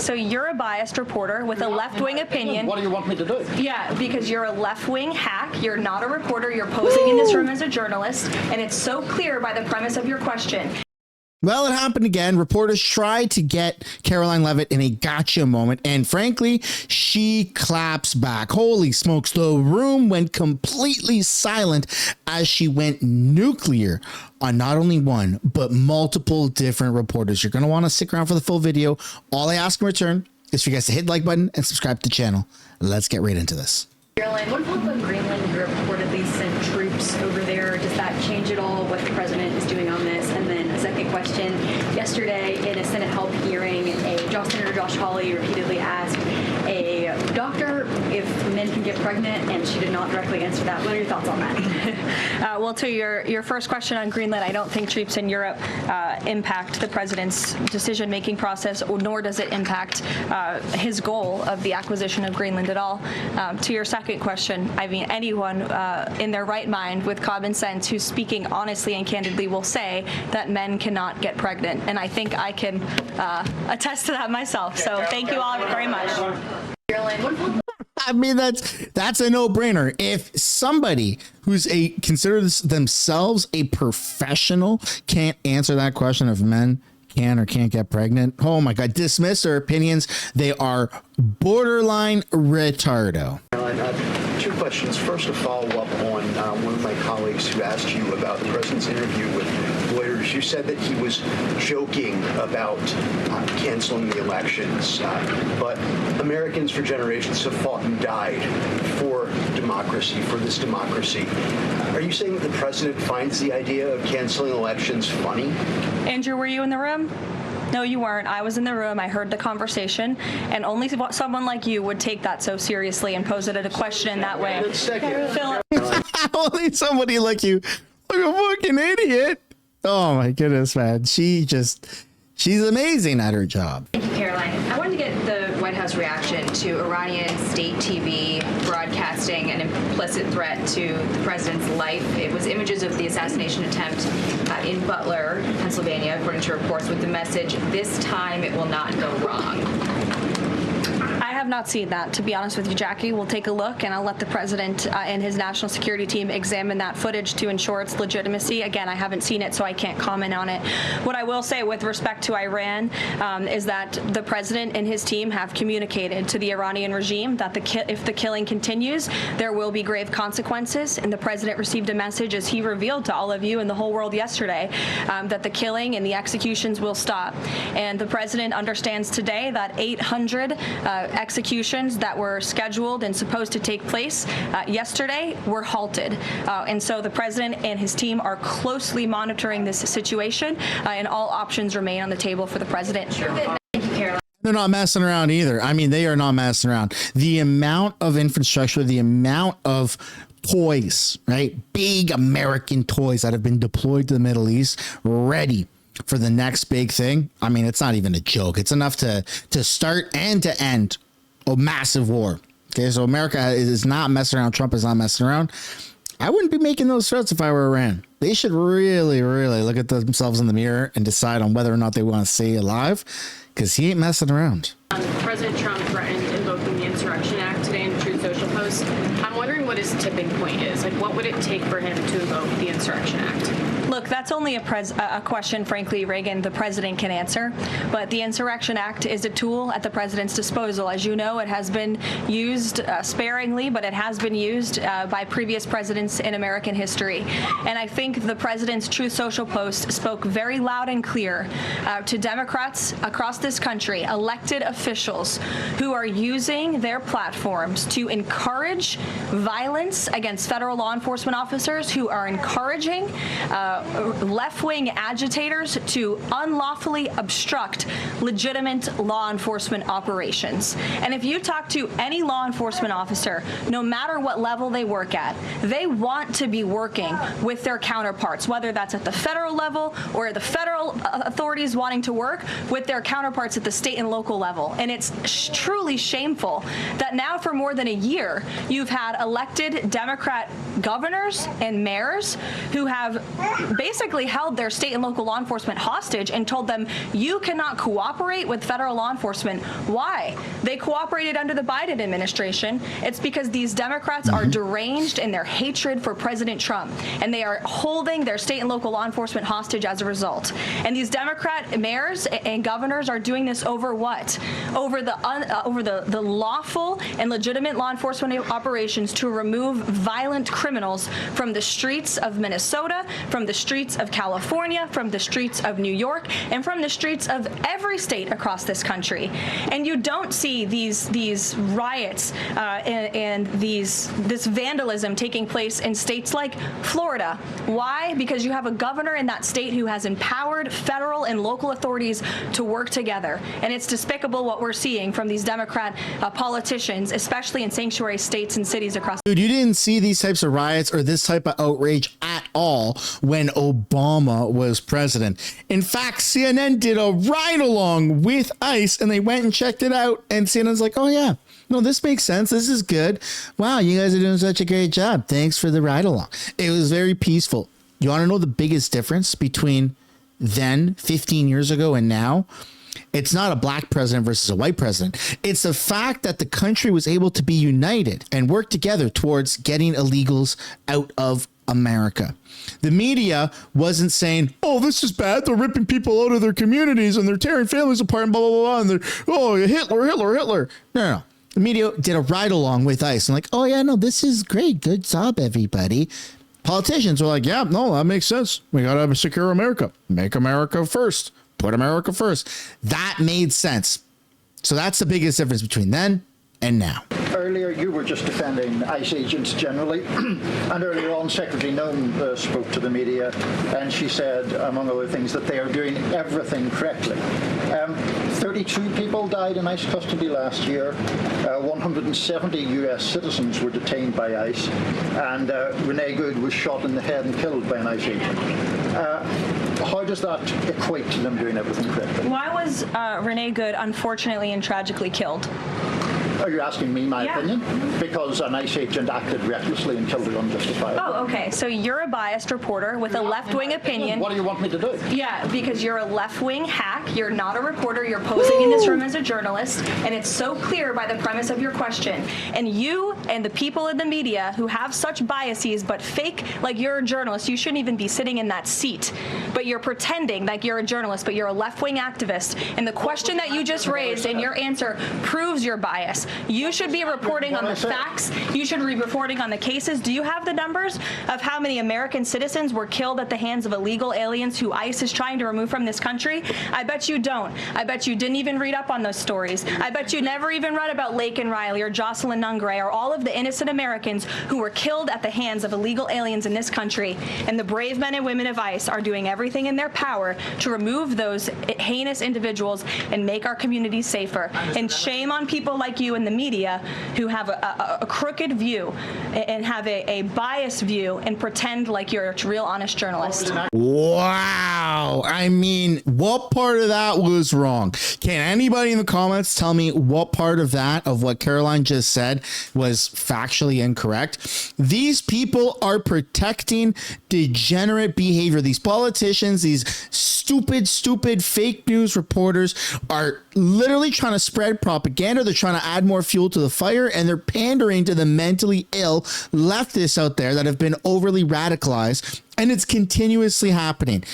so you're a biased reporter with a left-wing opinion. What do you want me to do? Yeah, because you're a left-wing hack. You're not a reporter. You're posing in this room as a journalist, and it's so clear by the premise of your question. Well, it happened again. Reporters tried to get Karoline Leavitt in a gotcha moment, and frankly, she claps back. Holy smokes, the room went completely silent as she went nuclear on not only one, but multiple different reporters. You're going to want to stick around for the full video. All I ask in return is for you guys to hit the like button and subscribe to the channel. Let's get right into this. Caroline, what about when Greenland reportedly sent troops over there? Does that change at all what the president is doing on this? And then a second question. Yesterday, in a Senate help hearing, Senator Josh Hawley repeatedly asked a doctor if men can get pregnant, and she did not directly answer that. What are your thoughts on that? Well, to your first question on Greenland, I don't think troops in Europe impact the president's decision-making process, nor does it impact his goal of the acquisition of Greenland at all. To your second question, I mean, anyone in their right mind with common sense who's speaking honestly and candidly will say that men cannot get pregnant, and I think I can attest to that myself. So thank you all very much. I mean, that's a no-brainer. If somebody who's considers themselves a professional can't answer that question if men can or can't get pregnant, oh my God, dismiss their opinions. They are borderline retardo. Two questions. First, a follow-up on one of my colleagues who asked you about the president's interview with lawyers. You said that he was joking about canceling the elections, but Americans for generations have fought and died for democracy, for this democracy. Are you saying that the president finds the idea of canceling elections funny? Andrew, were you in the room? No, you weren't. I was in the room. I heard the conversation, and only someone like you would take that so seriously and pose it as a question in that way. Only somebody like you, like a fucking idiot. Oh my goodness, man. She's amazing at her job. Thank you, Caroline. I wanted to get the White House reaction to Iranian state TV broadcasting an implicit threat to the president's life. It was images of the assassination attempt in Butler, Pennsylvania, according to reports, with the message, "This time it will not go wrong." I have not seen that, to be honest with you, Jackie. We'll take a look, and I'll let the president and his national security team examine that footage to ensure its legitimacy. Again, I haven't seen it, so I can't comment on it. What I will say with respect to Iran is that the president and his team have communicated to the Iranian regime that if the killing continues, there will be grave consequences. And the president received a message, as he revealed to all of you and the whole world yesterday, that the killing and the executions will stop. And the president understands today that 800 executions that were scheduled and supposed to take place yesterday were halted. And so the president and his team are closely monitoring this situation, and all options remain on the table for the president. Thank you, Caroline. They're not messing around either. I mean, they are not messing around. The amount of infrastructure, the amount of toys, right? Big American toys that have been deployed to the Middle East, ready for the next big thing. I mean, it's not even a joke. It's enough to start and to end a massive war. Okay, so America is not messing around. Trump is not messing around. I wouldn't be making those threats if I were Iran. They should really, really look at themselves in the mirror and decide on whether or not they want to stay alive, because he ain't messing around. President Trump threatened invoking the Insurrection Act today in the Truth Social post. I'm wondering what his tipping point is. Like, what would it take for him to invoke the Insurrection Act? Look, that's only a question, frankly, Reagan, the president can answer. But the Insurrection Act is a tool at the president's disposal. As you know, it has been used sparingly, but it has been used by previous presidents in American history. And I think the president's Truth Social post spoke very loud and clear to Democrats across this country, elected officials who are using their platforms to encourage violence against federal law enforcement officers, who are encouraging left-wing agitators to unlawfully obstruct legitimate law enforcement operations. And if you talk to any law enforcement officer, no matter what level they work at, they want to be working with their counterparts, whether that's at the federal level or the federal authorities wanting to work with their counterparts at the state and local level. And it's truly shameful that now for more than a year, you've had elected Democrat governors and mayors who have basically held their state and local law enforcement hostage and told them, you cannot cooperate with federal law enforcement. Why? They cooperated under the Biden administration. It's because these Democrats are deranged in their hatred for President Trump, and they are holding their state and local law enforcement hostage as a result. And these Democrat mayors and governors are doing this over what? Over the lawful and legitimate law enforcement operations to remove violent criminals from the streets of Minnesota, from the streets of California, from the streets of New York, and from the streets of every state across this country. And you don't see these riots and this vandalism taking place in states like Florida. Why? Because you have a governor in that state who has empowered federal and local authorities to work together. And it's despicable what we're seeing from these Democrat politicians, especially in sanctuary states and cities across. Dude, you didn't see these types of riots or this type of outrage at all when Obama was president. In fact, CNN did a ride along with ICE and they went and checked it out, and CNN's like, oh yeah, no, this makes sense. This is good. Wow, you guys are doing such a great job. Thanks for the ride along. It was very peaceful. You want to know the biggest difference between then, 15 years ago, and now? It's not a black president versus a white president. It's the fact that the country was able to be united and work together towards getting illegals out of America. The media wasn't saying, oh, this is bad. They're ripping people out of their communities and they're tearing families apart and blah, blah, blah. And they're, oh, Hitler. No. The media did a ride along with ICE and like, oh, yeah, no, this is great. Good job, everybody. Politicians were like, yeah, no, that makes sense. We got to secure America. Make America first. Put America first. That made sense. So that's the biggest difference between then and now. Earlier, you were just defending ICE agents generally, and earlier on, Secretary Noem spoke to the media, and she said, among other things, that they are doing everything correctly. 32 people died in ICE custody last year. 170 U.S. citizens were detained by ICE, and Renee Good was shot in the head and killed by an ICE agent. How does that equate to them doing everything correctly? Why was Renee Good unfortunately and tragically killed? Are you asking me my opinion? Because an ICE agent acted recklessly and killed her unjustifiably. Oh, okay. So you're a biased reporter with a left-wing opinion. What do you want me to do? Yeah, because you're a left-wing hack. You're not a reporter. You're posing in this room as a journalist, and it's so clear by the premise of your question. And you and the people in the media who have such biases but fake like you're a journalist, you shouldn't even be sitting in that seat. But you're pretending like you're a journalist, but you're a left-wing activist. And the question that you just raised and your answer proves your bias. You should be reporting on the facts. You should be reporting on the cases. Do you have the numbers of how many American citizens were killed at the hands of illegal aliens who ICE is trying to remove from this country? I bet you don't. I bet you didn't even read up on those stories. I bet you never even read about Laken Riley or Jocelyn Nungray or all of the innocent Americans who were killed at the hands of illegal aliens in this country. And the brave men and women of ICE are doing everything in their power to remove those heinous individuals and make our communities safer. And shame on people like you in the media who have a crooked view and have a biased view and pretend like you're a real honest journalist. Wow. I mean, what part of that was wrong? Can anybody in the comments tell me what part of that, of what Karoline just said, was factually incorrect? These people are protecting degenerate behavior. These politicians, these stupid fake news reporters are literally trying to spread propaganda. They're trying to add more fuel to the fire, and they're pandering to the mentally ill leftists out there that have been overly radicalized, and it's continuously happening.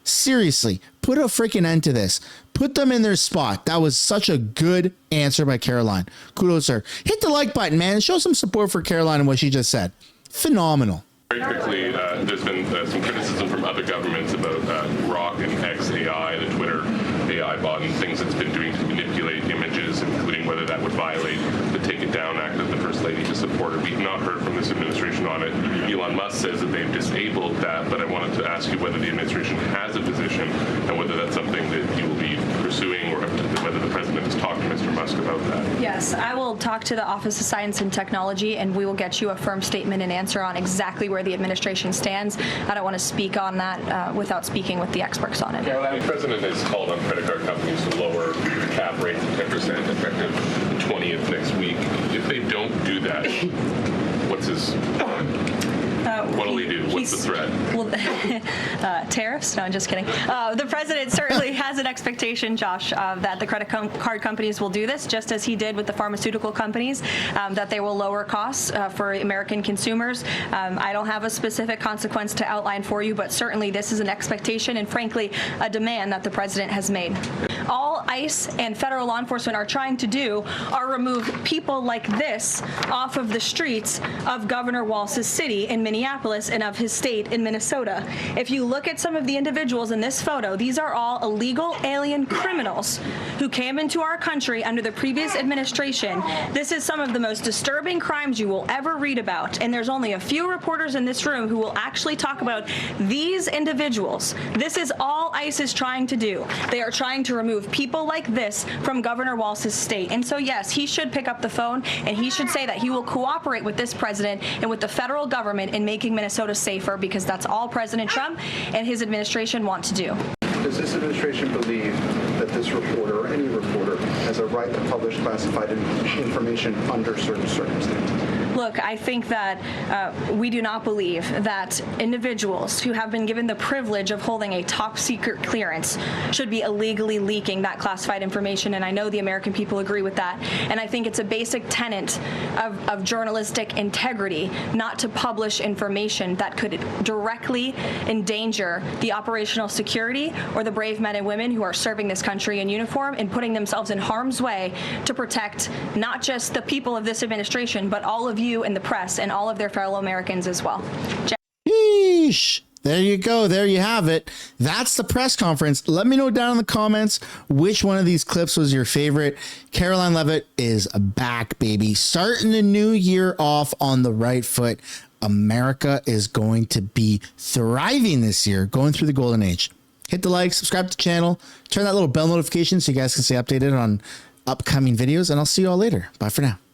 Seriously, put a freaking end to this. Put them in their spot. That was such a good answer by Karoline. Kudos to her. Hit the like button, man. Show some support for Karoline and what she just said. Phenomenal. Very quickly, there's been some criticism from other governments about Grok and XAI, the Twitter AI bot, and things it's been doing to manipulate images, including whether that would violate the Take It Down Act that the First Lady just supported. We've not heard from this administration on it. Elon Musk says that they've disabled that, but I wanted to ask you whether the administration has a position and whether that's something that you will be pursuing, or whether the president has talked to Mr. Musk about that. Yes, I will talk to the Office of Science and Technology, and we will get you a firm statement and answer on exactly where the administration stands. I don't want to speak on that without speaking with the experts on it. The president has called on credit card companies to lower the cap rate to 10% effective the 20th next week. If they don't do that, what's his... What'll he do? What's the threat? Well, tariffs? No, I'm just kidding. The president certainly has an expectation, Josh, that the credit card companies will do this, just as he did with the pharmaceutical companies, that they will lower costs for American consumers. I don't have a specific consequence to outline for you, but certainly this is an expectation and, frankly, a demand that the president has made. All ICE and federal law enforcement are trying to do are remove people like this off of the streets of Governor Walz's city in Minneapolis and of his state in Minnesota. If you look at some of the individuals in this photo, these are all illegal alien criminals who came into our country under the previous administration. This is some of the most disturbing crimes you will ever read about, and there's only a few reporters in this room who will actually talk about these individuals. This is all ICE is trying to do. They are trying to remove people like this from Governor Walz's state. And so, yes, he should pick up the phone and he should say that he will cooperate with this president and with the federal government in making Minnesota safer, because that's all President Trump and his administration want to do. Does this administration believe that this reporter or any reporter has a right to publish classified information under certain circumstances? Look, I think that we do not believe that individuals who have been given the privilege of holding a top secret clearance should be illegally leaking that classified information, and I know the American people agree with that. And I think it's a basic tenet of journalistic integrity not to publish information that could directly endanger the operational security or the brave men and women who are serving this country in uniform and putting themselves in harm's way to protect not just the people of this administration, but all of you in the press and all of their fellow Americans as well. Yeesh. There you go. There you have it. That's the press conference. Let me know down in the comments which one of these clips was your favorite. Karoline Leavitt is back, baby. Starting the new year off on the right foot. America is going to be thriving this year, going through the golden age. Hit the like, subscribe to the channel, turn that little bell notification so you guys can stay updated on upcoming videos, and I'll see you all later. Bye for now.